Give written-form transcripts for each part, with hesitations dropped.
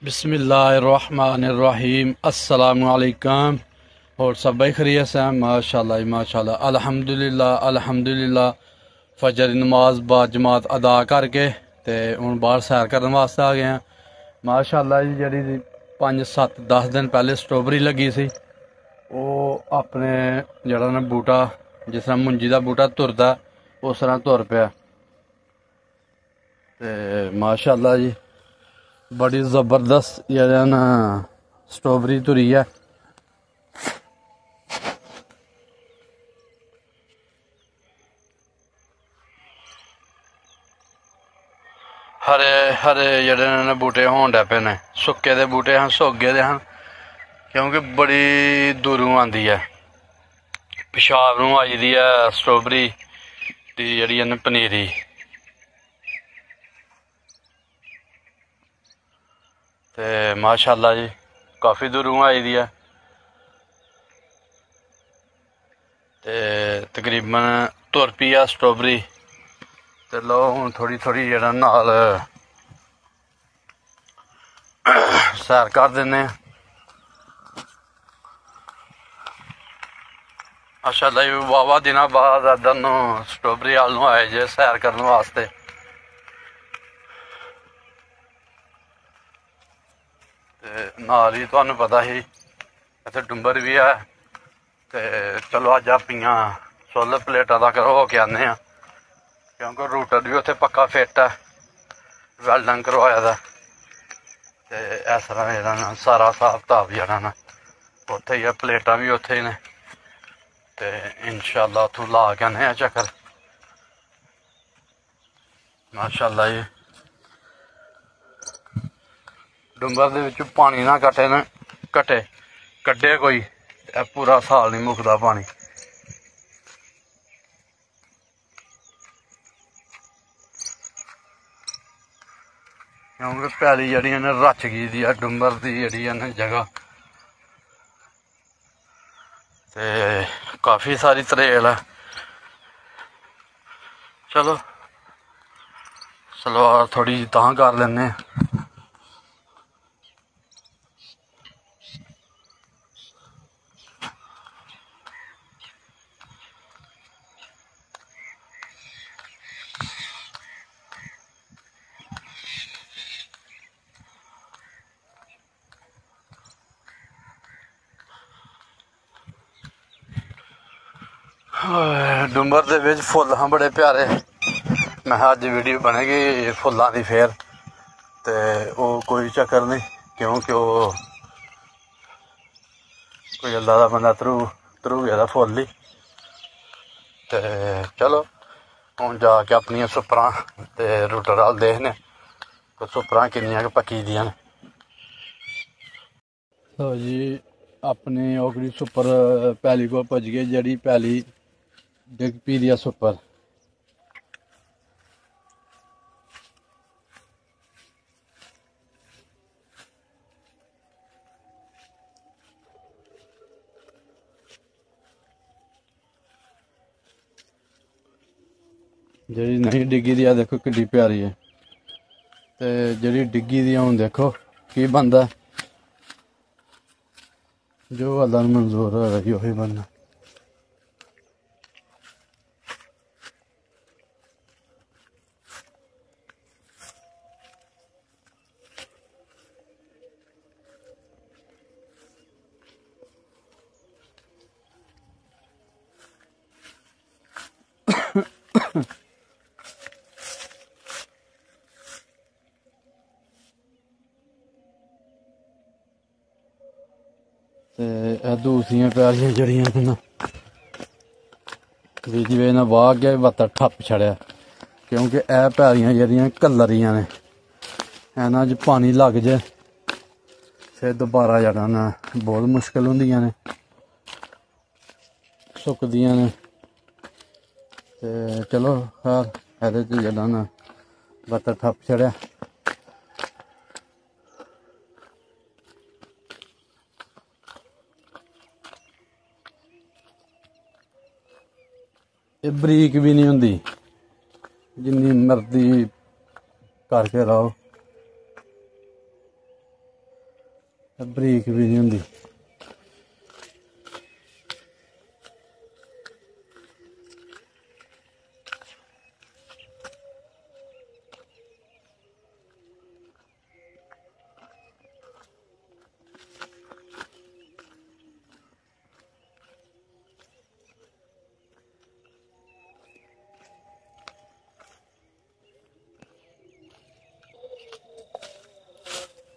बिस्मिल्लाहिर्रहमानिर्रहीम अस्सलामुअलैकुम। और सब भाई खैरियत से हैं? माशाल्लाह माशाल्लाह, अल्हम्दुलिल्लाह अल्हम्दुलिल्लाह। फजर की नमाज बाद जमात अदा करके ते हुण बाहर सैर करने वास्ते आ गए हैं। माशाल्लाह जी, जी 5-7-10 दिन पहले स्ट्रॉबेरी लगी सी, वो अपने जड़ा ना बूटा जिस तरह मुंजी का बूटा तुरदा उस तरह तुर पिया ते माशाल्लाह जी बड़ी ज़बरदस्त जेह्ड़ा ना स्ट्रॉबेरी तुरी है। हरे हरे जेह्ड़े ने बूटे होन डै पे ने, सुक्के दे बूटे हैं सुक गेदे हैं क्योंकि बड़ी दूरों आंदी है। पेशाब नूं आई दी है स्ट्रॉबेरी दी जेह्ड़ी है ना पनीरी। ते माशाल्लाह जी काफ़ी दूरों आई दी है ते तकरीबन तुर पी है स्ट्रॉबेरी। ते लो हूँ थोड़ी थोड़ी जेह्ड़ा नाल सैर कर दिन्ने। माशाल्लाह जी वाहवा दिनों बाद इधर नूं स्ट्रॉबेरी आल नूं आए जे सैर करने वास्ते। ते नाल ही तुहानूं पता ही इत्थे डुंबर भी है ते चलो अज्ज अपनियां सोलर प्लेटां तक हो के आने आं क्योंकि रूटर भी उत्थे पक्का फिट है, वैल्डन करवाया दा ते इस तरह जेह्ड़ा ना सारा हिसाब कताब जेह्ड़ा ना उत्थे ही है, प्लेटां भी उत्थे ही ने ते इंशाल्लाह उत्थों ला के आने आं चक्कर। माशाल्लाह जी डुंबर दे विच पानी ना घटे न घटे कड्डे कोई पूरा साल नहीं मुकदा पानी। क्योंकि पैली जेह्ड़ी है रच गई दी है डुंबर दी जेह्ड़ी है ना जगह ते काफ़ी सारी तरेल है। चलो सलवार थोड़ी तां कर लैने। डुंबर दे विच फुल्ल हां बड़े प्यारे। मैं अज्ज वीडियो बनेगी फुल्लां दी फेर ते ओह् कोई चक्कर नहीं क्योंकि ओह् कोई अल्लाह दा बंदा तरू गेदा फुल्ल ही। ते चलो हूँ जाके अपनियां सुपरां ते रूटर अल देखने सुपरां किन्नियां क पक्की दियां न। तो जी अपनी ओकड़ी सुपर पैली को पुज गए जेह्ड़ी पैली डिग पी दी सुपर। जेह्ड़ी नहीं डिग्गी दी देखो किड्डी प्यारी है ते जेह्ड़ी डिग्गी दी हून देखो की बनदा जो अल्लाह नूं मंजूर होएगा जी ओही बनना। ते दूसरियां प्यारियां जड़ियां न जिवें ना वाह गया बत्ता ठप्प छड़िया क्योंकि ए प्यारियां जेह्ड़ियां कलरियां ने इन्हां च पानी लग जाए फिर दोबारा जेह्ड़ा ना बहुत मुश्किल होंदियां ने सुकदियां ने। ते चलो खैर एह्दे च जेह्ड़ा ना बत्ता ठप्प छड़िया। ये बरीक भी नहीं होंदी जिन्नी मर्जी करके रहो। बरीक भी नहीं होंगी।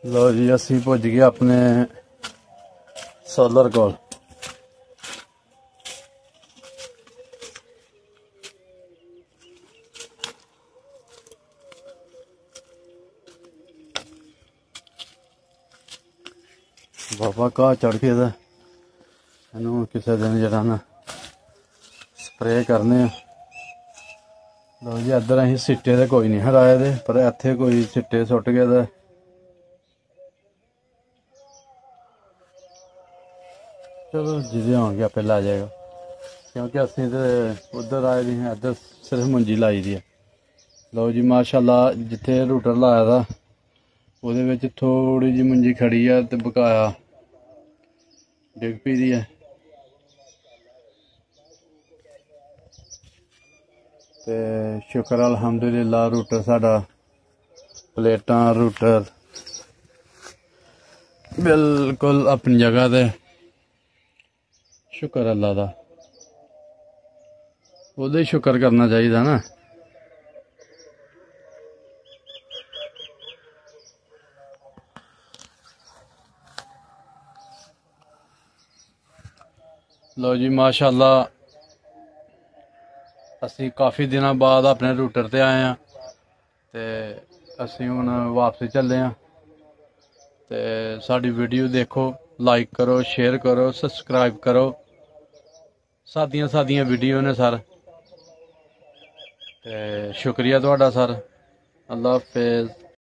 लो जी असी पुज गए अपने सोलर कोल। बाबा घाह चढ़ के इनू किसी दिन जरा ना स्प्रे करने। लो जी इधर अं सिट्टे तो कोई नहीं हराए दे, पर इत्थे कोई सिट्टे सुट गए। चलो जिदे आगे आपे ला जाएगा, क्योंकि असी तो उधर आए दी हैं, इधर सिर्फ मुंजी लाई दी है। लो जी माशाल्लाह जिथे रूटर लाया था उहदे विच थोड़ी जी मुंजी खड़ी है तो बकाया डिग पी दी है। ते शुक्र अलहमदुलिल्लाह रूटर साडा प्लेटां रूटर बिल्कुल अपनी जगह ते। शुक्र अल्लाह दा, ओहदा ही शुक्र करना चाहिए ना। लो जी माशाल्लाह असी काफ़ी दिनों बाद अपने रूटर ते आए हैं ते असी हुण वापसी चले हैं। ते साडी वीडियो देखो, लाइक करो, शेयर करो, सब्सक्राइब करो। सादियां वीडियो ने सर। ते शुक्रिया तुहाडा सर। अल्लाह हाफिज़।